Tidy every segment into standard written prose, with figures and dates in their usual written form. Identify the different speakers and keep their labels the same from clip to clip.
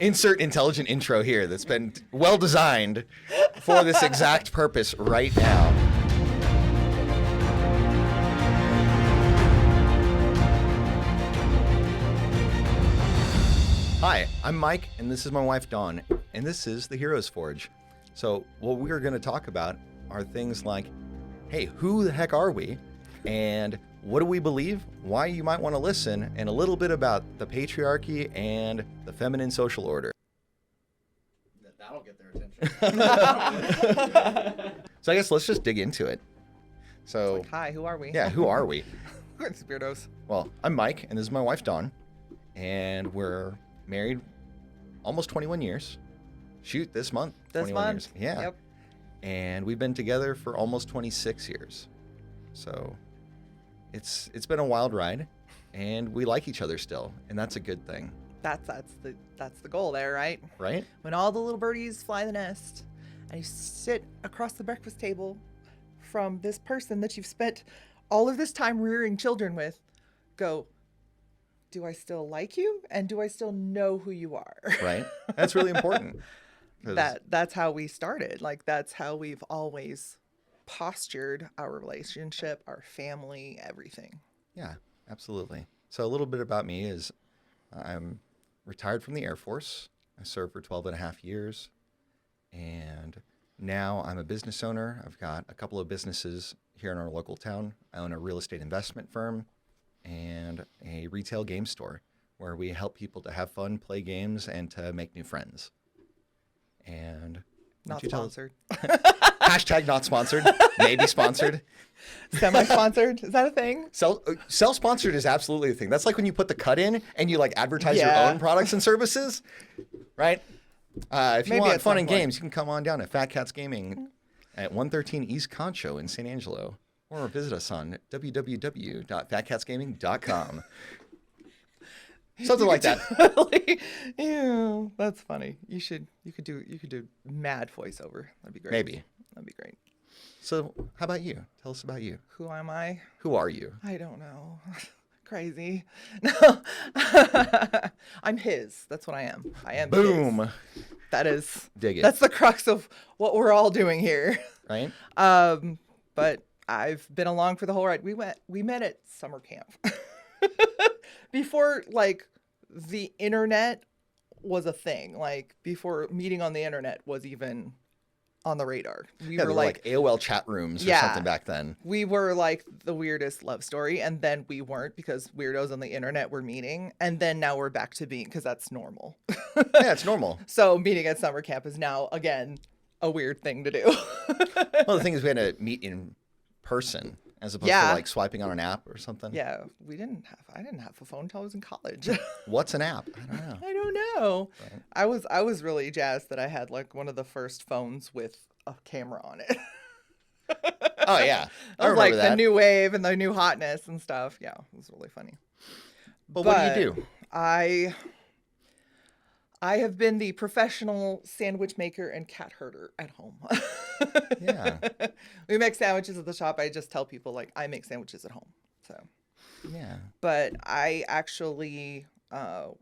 Speaker 1: Insert intelligent intro here that's been well designed for this exact purpose right now. Hi, I'm Mike, and this is my wife Dawn, and this is the Heroes Forge. So what we're going to talk about are things like, hey, who the heck are we? And what do we believe? Why you might want to listen, and a little bit about the patriarchy and the feminine social order.
Speaker 2: That'll get their attention.
Speaker 1: So I guess let's just dig into it. So,
Speaker 3: Hi, who are we?
Speaker 1: yeah, who are we?
Speaker 3: We're weirdos.
Speaker 1: Well, I'm Mike, and this is my wife Dawn, and we're married almost 21 years. Shoot, this month.
Speaker 3: This
Speaker 1: 21
Speaker 3: month.
Speaker 1: years. Yeah.
Speaker 3: Yep.
Speaker 1: And we've been together for almost 26 years. So it's been a wild ride, and we like each other still, and that's a good thing.
Speaker 3: That's the goal there, right?
Speaker 1: Right?
Speaker 3: When all the little birdies fly the nest, and you sit across the breakfast table from this person that you've spent all of this time rearing children with, go, do I still like you? And do I still know who you are?
Speaker 1: Right? That's really important. 'Cause-
Speaker 3: That's how we started. Like, that's how we've always postured our relationship, our family, everything.
Speaker 1: Yeah, absolutely. So a little bit about me is I'm retired from the Air Force. I served for 12 and a half years. And now I'm a business owner. I've got a couple of businesses here in our local town. I own a real estate investment firm and a retail game store where we help people to have fun, play games, and to make new friends. And
Speaker 3: Not sponsored.
Speaker 1: Hashtag not sponsored, maybe sponsored.
Speaker 3: Semi-sponsored? Is that a thing?
Speaker 1: Self-sponsored is absolutely a thing. That's like when you put the cut in and you like advertise your
Speaker 3: Yeah.
Speaker 1: own products and services, right? If you
Speaker 3: Maybe
Speaker 1: want
Speaker 3: at
Speaker 1: fun
Speaker 3: some
Speaker 1: and
Speaker 3: point.
Speaker 1: games, you can come on down to Fat Cats Gaming at 113 East Concho in San Angelo, or visit us on www.fatcatsgaming.com. Something like that.
Speaker 3: Yeah, that's funny. You could do mad voiceover. That'd be great.
Speaker 1: Maybe.
Speaker 3: That'd be great.
Speaker 1: So how about you? Tell us about you.
Speaker 3: Who am I?
Speaker 1: Who are you?
Speaker 3: I don't know. Crazy. No. I'm his. That's what I am. I am his.
Speaker 1: Boom.
Speaker 3: That is.
Speaker 1: Dig it.
Speaker 3: That's the crux of what we're all doing here.
Speaker 1: Right?
Speaker 3: But I've been along for the whole ride. We met at summer camp. Before, like, the internet was a thing. Like, before meeting on the internet was even on the radar. We
Speaker 1: Yeah,
Speaker 3: were
Speaker 1: there were like AOL chat rooms or something back then.
Speaker 3: We were like the weirdest love story, and then we weren't because weirdos on the internet were meeting, and then now we're back to being, because that's normal.
Speaker 1: Yeah, it's normal.
Speaker 3: So meeting at summer camp is now, again, a weird thing to do.
Speaker 1: Well, the thing is we had to meet in person as opposed to
Speaker 3: Yeah.
Speaker 1: like swiping on an app or something.
Speaker 3: Yeah, I didn't have a phone until I was in college.
Speaker 1: What's an app? I don't know.
Speaker 3: I don't know.
Speaker 1: Right.
Speaker 3: I was really jazzed that I had like one of the first phones with a camera on it.
Speaker 1: Oh yeah, I
Speaker 3: Of
Speaker 1: remember
Speaker 3: like
Speaker 1: that.
Speaker 3: the new wave and the new hotness and stuff. Yeah, it was really funny.
Speaker 1: But what do you do?
Speaker 3: I have been the professional sandwich maker and cat herder at home.
Speaker 1: Yeah.
Speaker 3: We make sandwiches at the shop. I just tell people like I make sandwiches at home. So,
Speaker 1: Yeah.
Speaker 3: but I actually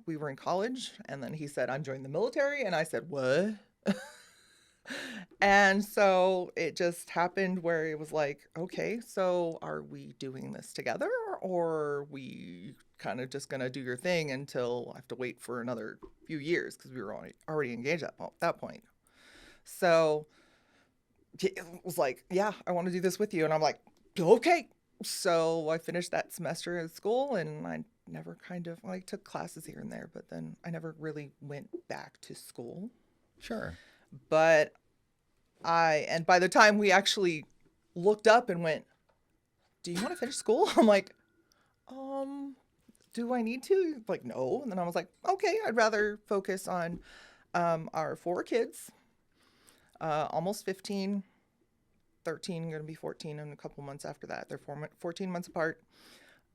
Speaker 3: we were in college, and then he said I'm joining the military, and I said what? And so it just happened where it was like, okay, so are we doing this together, or are we kind of just gonna do your thing until I have to wait for another few years, because we were already engaged at that point. So it was like, yeah, I want to do this with you, and I'm like, okay. So I finished that semester at school, and I never took classes here and there, but then I never really went back to school.
Speaker 1: Sure.
Speaker 3: But and by the time we actually looked up and went, do you want to finish school? I'm like, do I need to? Like, no. And then I was like, okay, I'd rather focus on our 4 kids, almost 15, 13, going to be 14 in a couple months after that. They're 14 months apart.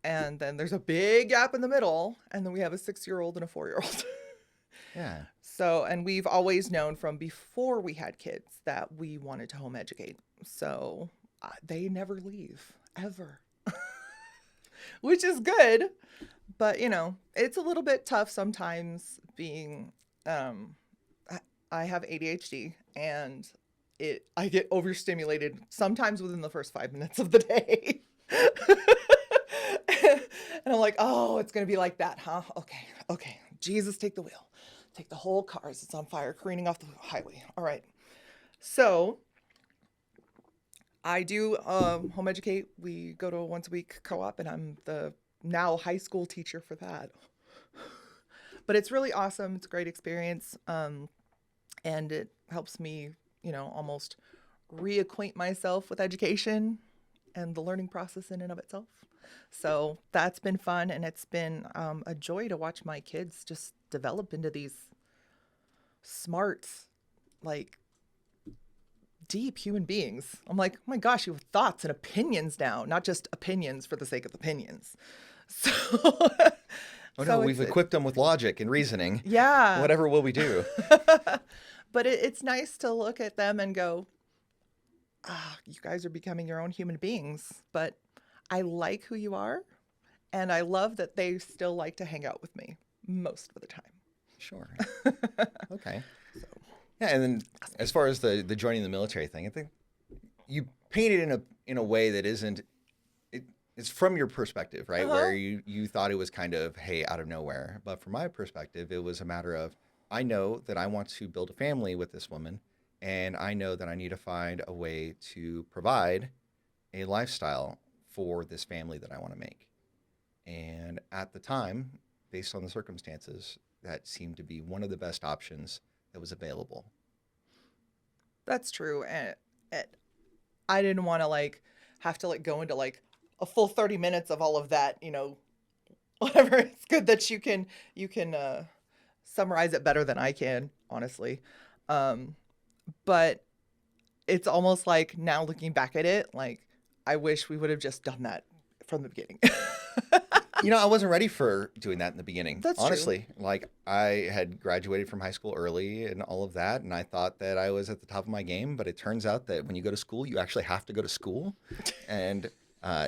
Speaker 3: And then there's a big gap in the middle. And then we have a 6-year-old and a 4-year-old.
Speaker 1: Yeah.
Speaker 3: So, and we've always known from before we had kids that we wanted to home educate. So they never leave, ever. Which is good. But, you know, it's a little bit tough sometimes being um, I, I have ADHD, and I get overstimulated sometimes within the first 5 minutes of the day. And I'm like, oh, it's gonna be like that, huh? Okay, okay. Jesus, take the wheel. Take the whole car as it's on fire, careening off the highway. All right. So I do home educate. We go to a once a week co-op, and I'm the now high school teacher for that. But it's really awesome. It's a great experience, and it helps me, almost reacquaint myself with education and the learning process in and of itself. So that's been fun, and it's been a joy to watch my kids just develop into these smart, like deep human beings. I'm like, oh my gosh, you have thoughts and opinions now, not just opinions for the sake of opinions. So,
Speaker 1: Oh no,
Speaker 3: so
Speaker 1: we've equipped them with logic and reasoning.
Speaker 3: yeah.
Speaker 1: Whatever will we do?
Speaker 3: But it's nice to look at them and go, ah, you guys are becoming your own human beings. But I like who you are, and I love that they still like to hang out with me most of the time.
Speaker 1: Sure. Okay. Yeah, and then as far as the joining the military thing, I think you paint it in a way that isn't. It's from your perspective, right?
Speaker 3: Uh-huh.
Speaker 1: Where you thought it was kind of, hey, out of nowhere. But from my perspective, it was a matter of, I know that I want to build a family with this woman, and I know that I need to find a way to provide a lifestyle for this family that I want to make. And at the time, based on the circumstances, that seemed to be one of the best options that was available.
Speaker 3: That's true. And I didn't want to have to go into a full 30 minutes of all of that, whatever. It's good that you can summarize it better than I can, honestly. But it's almost like now looking back at it, I wish we would have just done that from the beginning.
Speaker 1: I wasn't ready for doing that in the beginning.
Speaker 3: That's true.
Speaker 1: Honestly, I had graduated from high school early and all of that, and I thought that I was at the top of my game. But it turns out that when you go to school, you actually have to go to school, and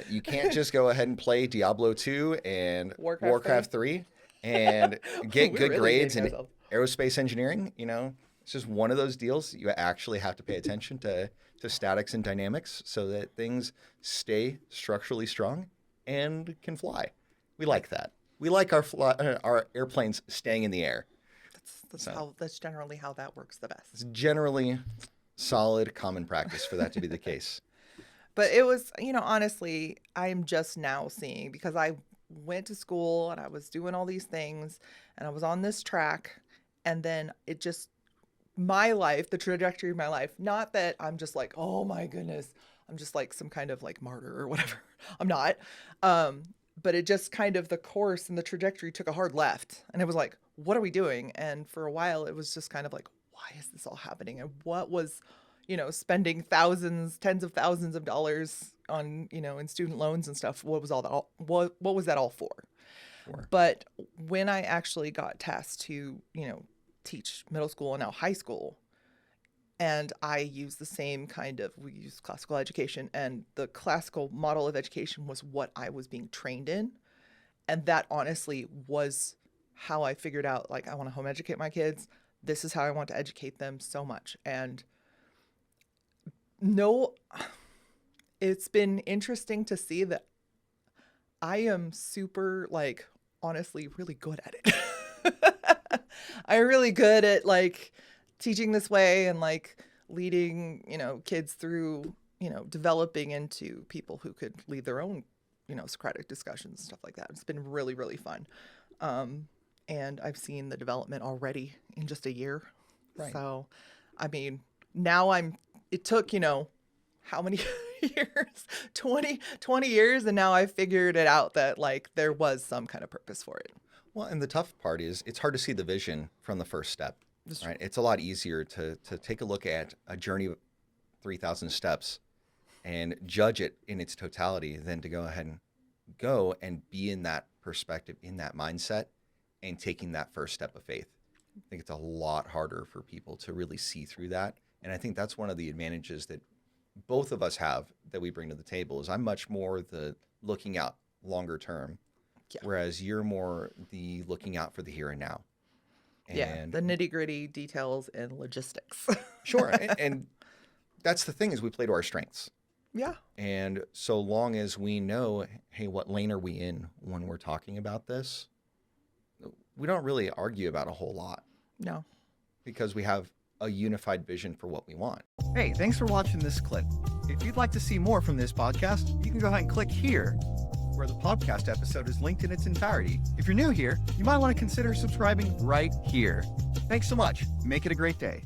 Speaker 1: you can't just go ahead and play Diablo 2 and Warcraft 3 and get
Speaker 3: We
Speaker 1: good
Speaker 3: really
Speaker 1: grades
Speaker 3: dated
Speaker 1: in
Speaker 3: ourselves.
Speaker 1: aerospace engineering. It's just one of those deals. You actually have to pay attention to statics and dynamics so that things stay structurally strong and can fly. We like that. We like our airplanes staying in the air.
Speaker 3: That's generally how that works the best.
Speaker 1: It's generally solid common practice for that to be the case.
Speaker 3: But it was, honestly, I'm just now seeing, because I went to school and I was doing all these things and I was on this track, and then it just, my life, the trajectory of my life, not that I'm just like, oh my goodness, I'm just like some kind of martyr or whatever. I'm not. But it just kind of, the course and the trajectory took a hard left, and it was like, what are we doing? And for a while it was just kind of like, why is this all happening? And what was, spending thousands, tens of thousands of dollars on, in student loans and stuff, what was all that, what was that all for?
Speaker 1: Sure.
Speaker 3: But when I actually got tasked to, teach middle school and now high school, and I use the same we use classical education, and the classical model of education was what I was being trained in. And that honestly was how I figured out, I want to home educate my kids. This is how I want to educate them so much. And no, it's been interesting to see that I am super, honestly, really good at it. I'm really good at teaching this way and leading, kids through, developing into people who could lead their own, Socratic discussions and stuff like that. It's been really, really fun. And I've seen the development already in just a year.
Speaker 1: Right.
Speaker 3: So, I mean, now it took, how many years? 20 years. And now I've figured it out that there was some kind of purpose for it.
Speaker 1: Well, and the tough part is it's hard to see the vision from the first step. Right? It's a lot easier to take a look at a journey of 3,000 steps and judge it in its totality than to go ahead and go and be in that perspective, in that mindset, and taking that first step of faith. I think it's a lot harder for people to really see through that. And I think that's one of the advantages that both of us have that we bring to the table is I'm much more the looking out longer term,
Speaker 3: Yeah.
Speaker 1: whereas you're more the looking out for the here and now.
Speaker 3: Yeah,
Speaker 1: And
Speaker 3: the nitty-gritty details and logistics.
Speaker 1: sure, and that's the thing is we play to our strengths.
Speaker 3: Yeah.
Speaker 1: And so long as we know, hey, what lane are we in when we're talking about this, we don't really argue about a whole lot
Speaker 3: No.
Speaker 1: because we have a unified vision for what we want.
Speaker 4: Hey, thanks for watching this clip. If you'd like to see more from this podcast, you can go ahead and click here, where the podcast episode is linked in its entirety. If you're new here, you might want to consider subscribing right here. Thanks so much. Make it a great day.